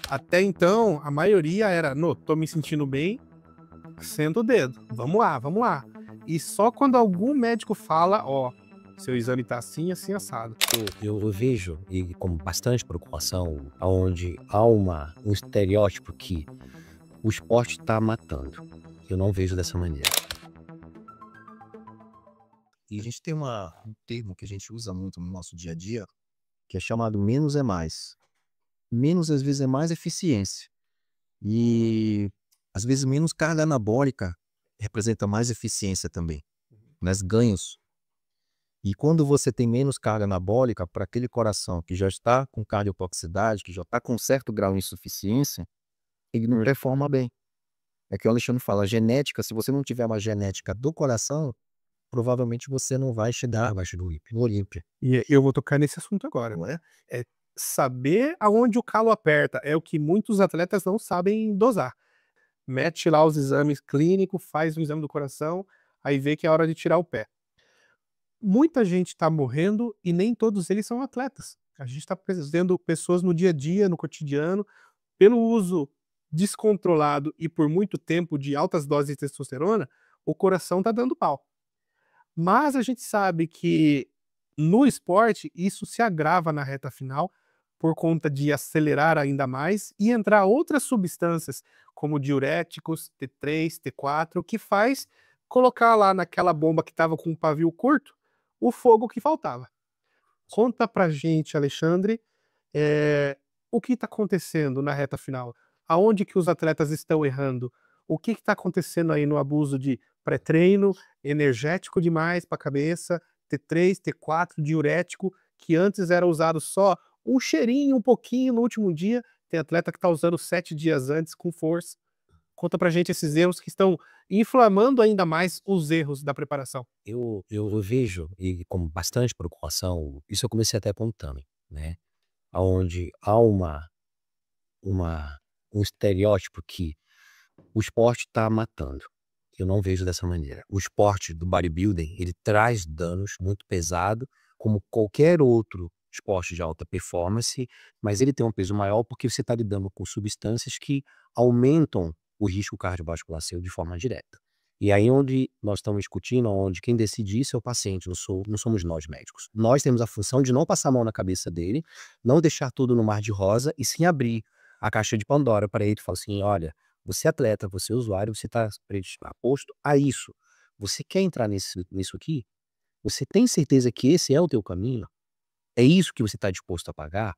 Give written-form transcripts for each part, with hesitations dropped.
Até então, a maioria era: "No, tô me sentindo bem, senta o dedo, vamos lá, vamos lá". E só quando algum médico fala: "Ó, seu exame tá assim, assim, assado". Eu vejo, e com bastante preocupação, aonde há um estereótipo que o esporte está matando. Eu não vejo dessa maneira. E a gente tem um termo que a gente usa muito no nosso dia a dia, que é chamado menos é mais. Menos às vezes é mais eficiência. E às vezes menos carga anabólica representa mais eficiência também, mas ganhos. E quando você tem menos carga anabólica para aquele coração que já está com cardiotoxicidade, que já está com certo grau de insuficiência, ele não performa bem. É que o Alexandre fala, a genética, se você não tiver uma genética do coração, provavelmente você não vai chegar abaixo do Olímpia, no Olímpia, E eu vou tocar nesse assunto agora. não é? É saber aonde o calo aperta, é o que muitos atletas não sabem dosar. Mete lá os exames clínicos, faz o exame do coração, aí vê que é hora de tirar o pé. Muita gente está morrendo e nem todos eles são atletas. A gente está vendo pessoas no dia a dia, no cotidiano, pelo uso descontrolado e por muito tempo de altas doses de testosterona, o coração está dando pau. Mas a gente sabe que no esporte isso se agrava na reta final por conta de acelerar ainda mais e entrar outras substâncias, como diuréticos, T3, T4, que faz colocar lá naquela bomba que estava com um pavio curto, o fogo que faltava. Conta pra gente, Alexandre, eh, o que está acontecendo na reta final? Aonde que os atletas estão errando? O que está acontecendo aí no abuso de pré-treino, energético demais para a cabeça, T3, T4, diurético, que antes era usado só um cheirinho, um pouquinho no último dia, tem atleta que está usando 7 dias antes com força. Conta pra gente esses erros que estão inflamando ainda mais os erros da preparação. Eu vejo, e com bastante preocupação, isso eu comecei até com o Tami, né? Onde há uma, um estereótipo que o esporte está matando. Eu não vejo dessa maneira. O esporte do bodybuilding, ele traz danos muito pesado, como qualquer outro esporte de alta performance, mas ele tem um peso maior porque você está lidando com substâncias que aumentam o risco cardiovascular seu de forma direta. E aí onde nós estamos discutindo, onde quem decide isso é o paciente, não somos nós médicos. Nós temos a função de não passar a mão na cabeça dele, não deixar tudo no mar de rosa e sim abrir a caixa de Pandora para ele e falar assim, olha, você é atleta, você é usuário, você está predisposto a isso. Você quer entrar nisso aqui? Você tem certeza que esse é o teu caminho? É isso que você está disposto a pagar?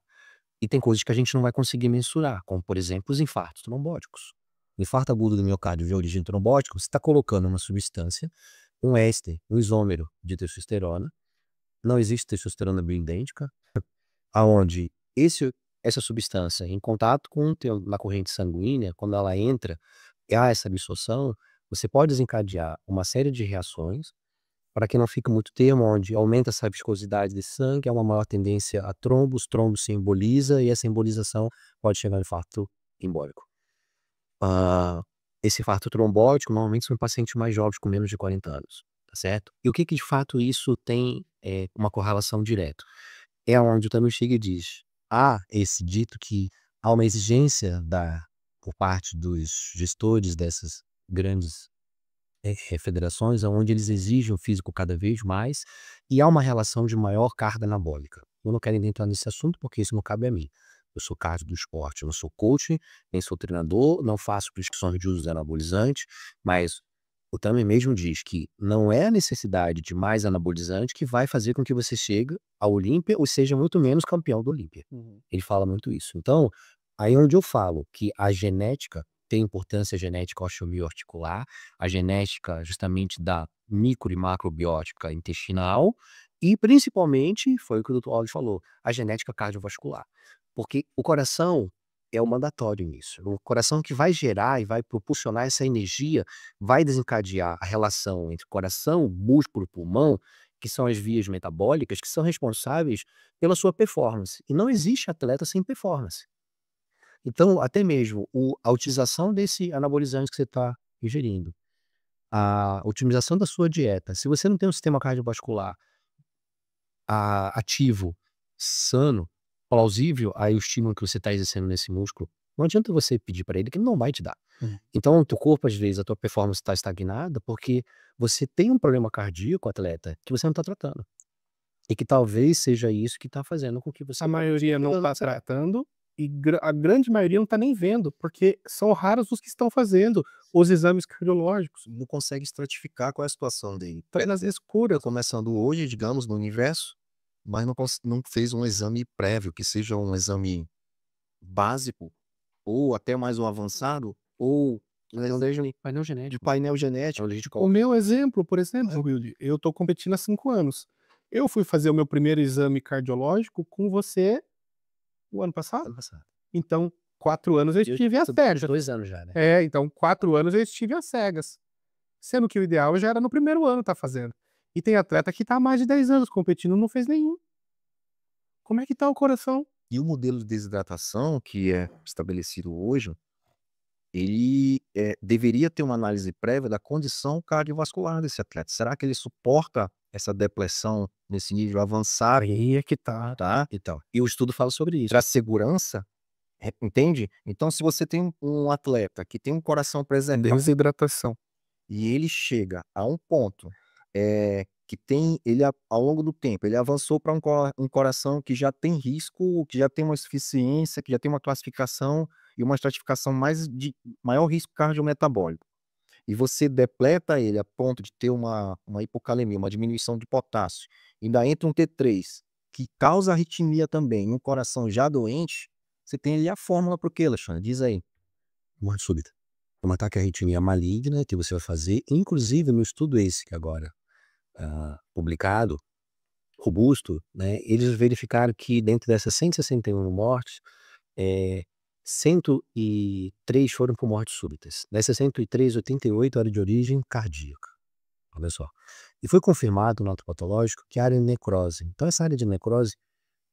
E tem coisas que a gente não vai conseguir mensurar, como por exemplo os infartos trombóticos. O infarto agudo do miocárdio de origem trombótica, você está colocando uma substância, um éster, um isômero de testosterona, não existe testosterona bioidêntica, aonde essa substância em contato com na corrente sanguínea, quando ela entra e há essa absorção, você pode desencadear uma série de reações, para que não fique muito termo, onde aumenta essa viscosidade desse sangue, há uma maior tendência a trombos, trombos se emboliza e essa embolização pode chegar ao infarto embólico. Ah, esse infarto trombótico normalmente são em pacientes mais jovens com menos de 40 anos, tá certo? E o que de fato isso tem uma correlação direta? É onde o Tamil Shige diz, há esse dito que há uma exigência por parte dos gestores dessas grandes federações, onde eles exigem o físico cada vez mais, e há uma relação de maior carga anabólica. Eu não quero entrar nesse assunto, porque isso não cabe a mim. Eu sou cardio do esporte, eu não sou coach, nem sou treinador, não faço prescrições de uso de anabolizante, mas o Tami mesmo diz que não é a necessidade de mais anabolizante que vai fazer com que você chegue ao Olímpia ou seja muito menos campeão do Olímpia. Uhum. Ele fala muito isso. Então, aí onde eu falo que a genética tem importância genética osteomioarticular, a genética justamente da micro e macrobiótica intestinal e principalmente, foi o que o Dr. Oliver falou, a genética cardiovascular. Porque o coração é o mandatório nisso. O coração que vai gerar e vai proporcionar essa energia, vai desencadear a relação entre coração, músculo, pulmão, que são as vias metabólicas, que são responsáveis pela sua performance. E não existe atleta sem performance. Então, até mesmo a utilização desse anabolizante que você está ingerindo, a otimização da sua dieta, se você não tem um sistema cardiovascular ativo, sano, plausível, aí o estímulo que você está exercendo nesse músculo, Não adianta você pedir para ele que ele não vai te dar. Hum. Então o teu corpo, às vezes, a tua performance está estagnada, porque você tem um problema cardíaco, atleta, que você não está tratando. E que talvez seja isso que está fazendo com que você A maioria não está tratando e a grande maioria não está nem vendo, porque são raros os que estão fazendo os exames cardiológicos. Não consegue estratificar qual é a situação dele. Então, às vezes cura. Começando hoje, digamos, no universo, mas não fez um exame prévio, que seja um exame básico, ou até mais um avançado, ou seja um painel genético. de painel genético. O meu exemplo, por exemplo, Wilde, eu tô competindo há 5 anos. Eu fui fazer o meu primeiro exame cardiológico com você o ano passado. Ano passado. Então, 4 anos eu estive às cegas. 2 anos já, né? Então 4 anos eu estive às cegas. Sendo que o ideal já era no primeiro ano tá fazendo. E tem atleta que tá há mais de 10 anos competindo, não fez nenhum. Como é que tá o coração? E o modelo de desidratação que é estabelecido hoje, ele deveria ter uma análise prévia da condição cardiovascular desse atleta. Será que ele suporta essa depressão nesse nível avançado, Aí é que tá. tá? Então, e o estudo fala sobre isso. Para segurança, entende? Então, se você tem um atleta que tem um coração preservado Desidratação. e ele chega a um ponto que tem ele ao longo do tempo, ele avançou para um coração que já tem risco, que já tem uma insuficiência, que já tem uma classificação e uma estratificação de maior risco cardiometabólico. E você depleta ele a ponto de ter uma hipocalemia, uma diminuição de potássio, ainda entra um T3, que causa arritmia também, em um coração já doente, você tem ali a fórmula para o quê, Alexandre? Diz aí. Morte súbita. É um ataque à arritmia maligna que você vai fazer, inclusive no estudo esse que agora publicado, robusto, né, eles verificaram que dentro dessas 161 mortes, 103 foram por mortes súbitas. Dessas 103, 88 eram de origem cardíaca. Olha só. E foi confirmado no laudo patológico que a área de necrose. Então essa área de necrose,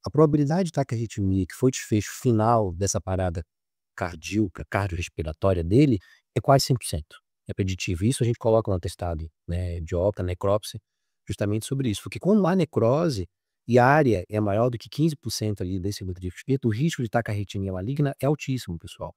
a probabilidade de taquiarritmia, que foi o desfecho final dessa parada cardíaca, cardiorrespiratória dele, é quase 100%. É preditivo. Isso a gente coloca no atestado, né, de óbito, necrópsia, justamente sobre isso. Porque quando há necrose e a área é maior do que 15% ali desse grupo de espírito, o risco de taquiarritmia maligna é altíssimo, pessoal.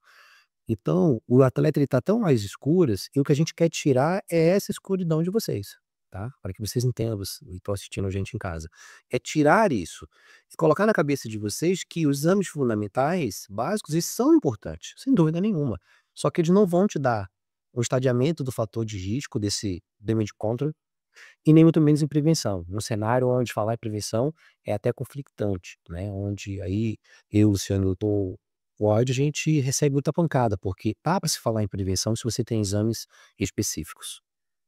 Então, o atleta ele tá tão às escuras e o que a gente quer tirar é essa escuridão de vocês, tá? Para que vocês entendam, e estão assistindo a gente em casa. É tirar isso e colocar na cabeça de vocês que os exames fundamentais, básicos, eles são importantes, sem dúvida nenhuma. Só que eles não vão te dar o estadiamento do fator de risco desse damage control e nem muito menos em prevenção. Num cenário onde falar em prevenção é até conflitante, né? Onde aí eu, Luciano, eu tô Ward, a gente recebe muita pancada, porque dá para se falar em prevenção se você tem exames específicos.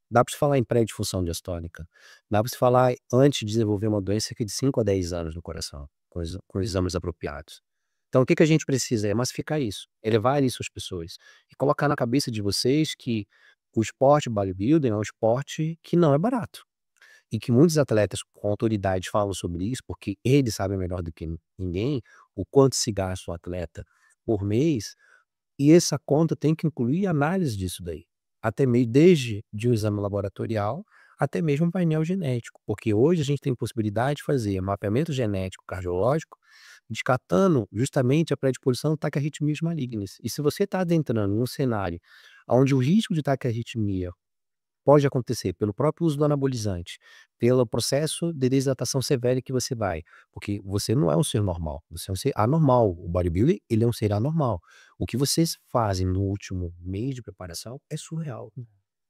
Dá para se falar em pré-disfunção diastólica. Dá para se falar antes de desenvolver uma doença que é de 5 a 10 anos no coração, com exames apropriados. Então, o que a gente precisa é massificar isso, elevar isso às pessoas e colocar na cabeça de vocês que o esporte bodybuilding é um esporte que não é barato. E que muitos atletas com autoridade falam sobre isso, porque eles sabem melhor do que ninguém o quanto se gasta o atleta por mês, e essa conta tem que incluir análise disso daí. Até mesmo desde de um exame laboratorial, até mesmo um painel genético, porque hoje a gente tem possibilidade de fazer mapeamento genético cardiológico, descartando justamente a predisposição a taquiarritmias malignas. E se você está adentrando num cenário onde o risco de taquiarritmia pode acontecer pelo próprio uso do anabolizante, pelo processo de desidratação severa que você vai, porque você não é um ser normal, você é um ser anormal. O bodybuilding, ele é um ser anormal. O que vocês fazem no último mês de preparação é surreal.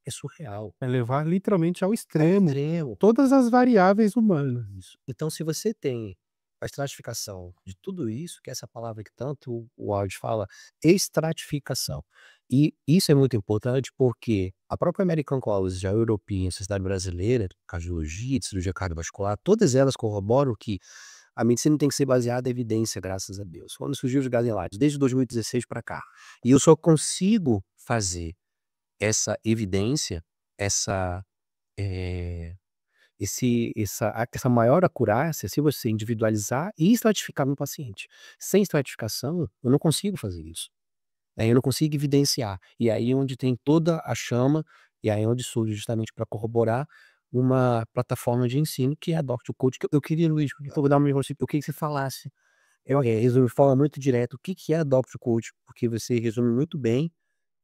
É surreal. É levar literalmente ao extremo Extremo. todas as variáveis humanas. Isso. Então, se você tem a estratificação de tudo isso, que é essa palavra que tanto o áudio fala, estratificação. E isso é muito importante porque a própria American College, a European Sociedade Brasileira de Cardiologia e de Cirurgia Cardiovascular, todas elas corroboram que a medicina tem que ser baseada em evidência, graças a Deus. Quando surgiu os guidelines, desde 2016 para cá. E eu só consigo fazer essa evidência, essa eh, essa maior acurácia se você individualizar e estratificar no paciente. Sem estratificação, eu não consigo fazer isso. Aí eu não consigo evidenciar. E aí onde tem toda a chama, e aí onde surge justamente para corroborar uma plataforma de ensino que é a Doctor Coach, que eu queria, Luiz, eu vou dar uma eu queria que você falasse Eu resumo de forma muito direta o que é Adopt Coach, porque você resume muito bem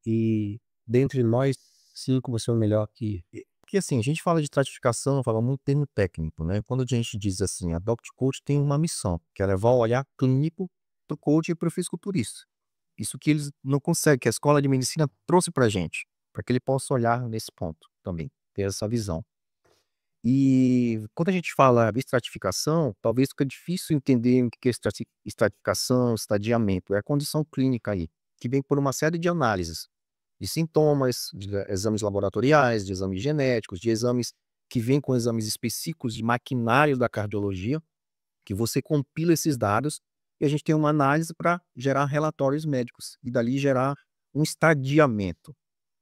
e dentre nós 5 você é o melhor que Porque assim, a gente fala de estratificação, fala muito termo técnico, né? Quando a gente diz assim, Adopt Coach tem uma missão, que é levar o olhar clínico do coach para o fisiculturista. Isso que eles não conseguem, que a escola de medicina trouxe pra gente, para que ele possa olhar nesse ponto também, ter essa visão. E quando a gente fala de estratificação, talvez fica difícil entender o que é estratificação, estadiamento. É a condição clínica aí, que vem por uma série de análises, de sintomas, de exames laboratoriais, de exames genéticos, de exames que vêm com exames específicos de maquinário da cardiologia, que você compila esses dados e a gente tem uma análise para gerar relatórios médicos e dali gerar um estadiamento,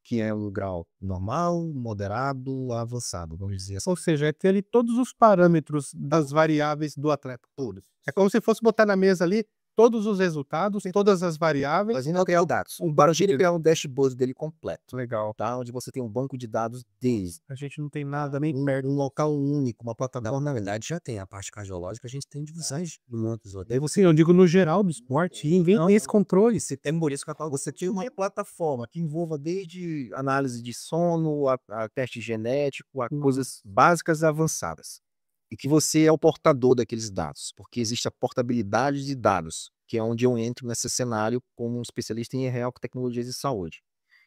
que é o grau normal, moderado, avançado, vamos dizer assim. Ou seja, é ter ali todos os parâmetros das variáveis do atleta. Todos. É como se fosse botar na mesa ali todos os resultados, todas as variáveis. Mas ainda criar os dados. Para ele criar um dashboard dele completo, Legal. tá? Onde você tem um banco de dados deles. A gente não tem nada nem Um local único, uma Não, plataforma. na verdade já tem a parte cardiológica, a gente tem divisões de muitos outros. Daí você, eu digo no geral do esporte, e vem esse controle. É por isso que eu falo, você tinha uma plataforma que envolva desde análise de sono, a teste genético, a coisas básicas e avançadas. E que você é o portador daqueles dados, porque existe a portabilidade de dados, que é onde eu entro nesse cenário como um especialista em real tecnologias de saúde.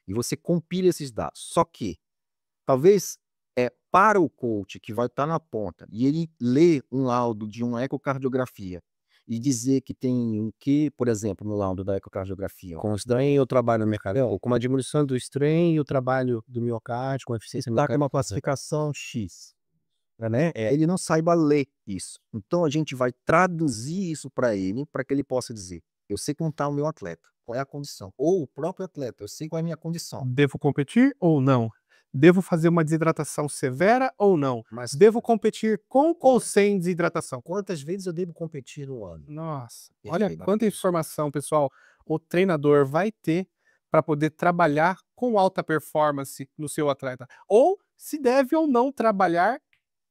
E você compila esses dados. Só que, talvez, para o coach que vai estar na ponta e ele lê um laudo de uma ecocardiografia e dizer que tem o que, por exemplo, no laudo da ecocardiografia, Com o strain eu trabalho no miocárdio, com a diminuição do strain eu trabalho do miocárdio, com eficiência tá com uma miocárdica. classificação X, né? Ele não saiba ler isso. Então a gente vai traduzir isso para ele, para que ele possa dizer: eu sei como está o meu atleta, qual é a condição. Ou o próprio atleta, eu sei qual é a minha condição. Devo competir ou não? Devo fazer uma desidratação severa ou não? Mas Devo competir com ou sem desidratação? quantas vezes eu devo competir no ano? Nossa, olha Perfeito. quanta informação, pessoal, o treinador vai ter para poder trabalhar com alta performance no seu atleta. Ou se deve ou não trabalhar,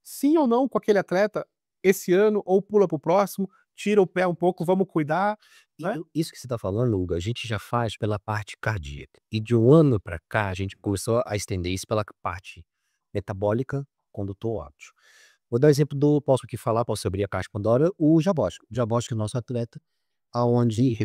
sim ou não, com aquele atleta esse ano, ou pula para o próximo, tira o pé um pouco, vamos cuidar, né? Isso que você está falando, Hugo, a gente já faz pela parte cardíaca. E de um ano para cá, a gente começou a estender isso pela parte metabólica, condutor óptio. Vou dar exemplo do, posso aqui falar, posso abrir a caixa Pandora, o Jabosco. O Jabosco é o nosso atleta, aonde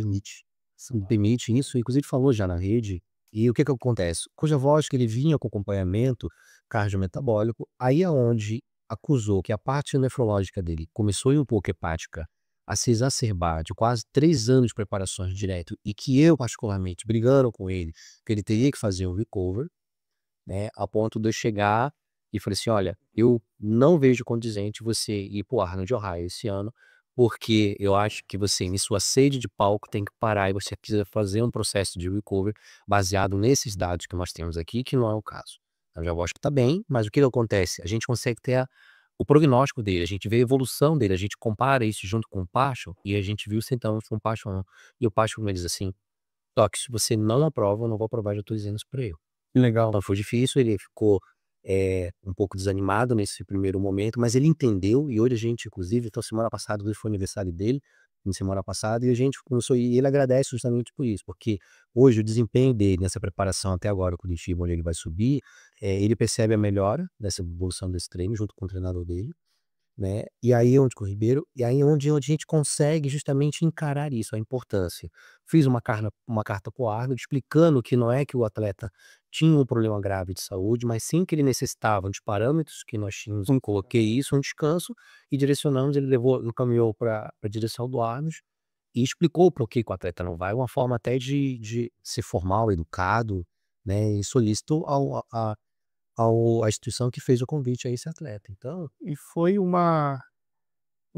permite isso, inclusive falou já na rede. E o que que acontece? Com o Jabosco, ele vinha com acompanhamento cardiometabólico, aí aonde acusou que a parte nefrológica dele começou a ir um pouco hepática, a se exacerbar de quase 3 anos de preparações direto e que eu, particularmente, brigando com ele, que ele teria que fazer um recover, né, a ponto de eu chegar e falei assim: olha, eu não vejo condizente você ir pro Arnold Ohio esse ano, porque eu acho que você, em sua sede de palco, tem que parar e você precisa fazer um processo de recover baseado nesses dados que nós temos aqui, que não é o caso. Eu já acho que tá bem, mas o que que acontece? A gente consegue ter o prognóstico dele, a gente vê a evolução dele, a gente compara isso junto com o Pacho, e a gente viu sintomas com o Pacho 1. E o Pacho me diz assim: Doc, se você não aprova, eu não vou aprovar, já tô dizendo isso pra ele. Legal. Então foi difícil, ele ficou um pouco desanimado nesse primeiro momento, mas ele entendeu e hoje a gente, inclusive, então semana passada, hoje foi aniversário dele, na semana passada, e a gente começou, e ele agradece justamente por isso, porque hoje o desempenho dele nessa preparação até agora, com o Curitiba, onde ele vai subir, ele percebe a melhora dessa evolução desse treino junto com o treinador dele, né? E aí onde com o Ribeiro, e aí onde a gente consegue justamente encarar isso, a importância. Fiz uma carta para o Arnold explicando que não é que o atleta tinha um problema grave de saúde, mas sim que ele necessitava de parâmetros que nós tínhamos. Coloquei isso, um descanso, e direcionamos, ele levou, encaminhou para a direção do Arnold e explicou por que o atleta não vai, uma forma até de ser formal, educado, né? E solícito à instituição que fez o convite a esse atleta. Então, E foi uma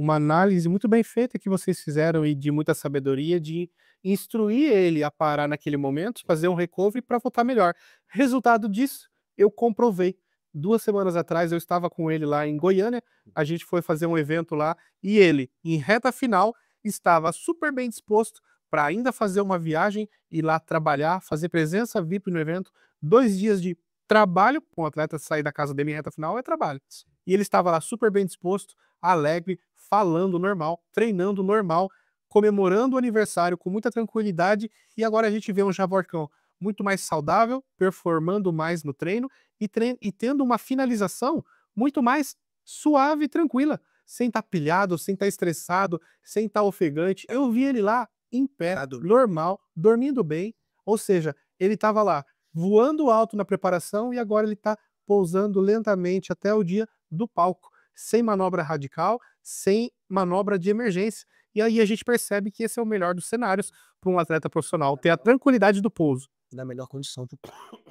análise muito bem feita que vocês fizeram e de muita sabedoria de instruir ele a parar naquele momento, fazer um recovery para voltar melhor. Resultado disso, eu comprovei. 2 semanas atrás eu estava com ele lá em Goiânia, a gente foi fazer um evento lá e ele, em reta final, estava super bem disposto para ainda fazer uma viagem, ir lá trabalhar, fazer presença VIP no evento, 2 dias de trabalho, com o atleta sair da casa dele em reta final é trabalho. E ele estava lá super bem disposto, alegre, falando normal, treinando normal, comemorando o aniversário com muita tranquilidade, e agora a gente vê um Javorcão muito mais saudável, performando mais no treino e tendo uma finalização muito mais suave e tranquila, sem estar pilhado, sem estar estressado, sem estar ofegante. Eu vi ele lá em pé, normal, dormindo bem, ou seja, ele estava lá voando alto na preparação e agora ele está pousando lentamente até o dia do palco, sem manobra radical, sem manobra de emergência. E aí a gente percebe que esse é o melhor dos cenários para um atleta profissional, ter a tranquilidade do pouso. Da melhor condição.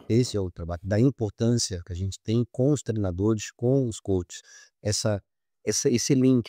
Esse é o trabalho, da importância que a gente tem com os treinadores, com os coaches, esse link